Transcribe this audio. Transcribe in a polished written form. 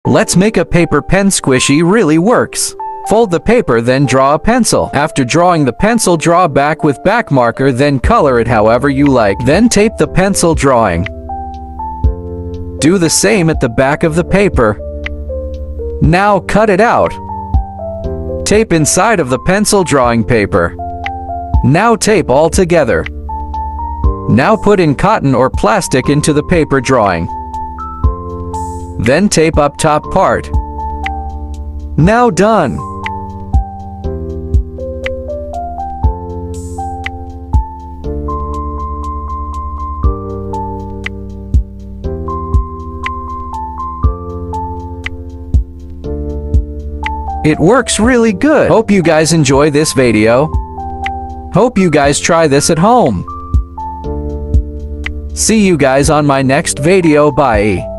Let's make a paper pen squishy really works. Fold the paper, then draw a pencil. After drawing the pencil, draw back with back marker, then color it however you like. Then tape the pencil drawing. Do the same at the back of the paper. Now cut it out. Tape inside of the pencil drawing paper. Now tape all together. Now put in cotton or plastic into the paper drawing. Then tape up top part. Now done. It works really good. Hope you guys enjoy this video. Hope you guys try this at home. See you guys on my next video. Bye.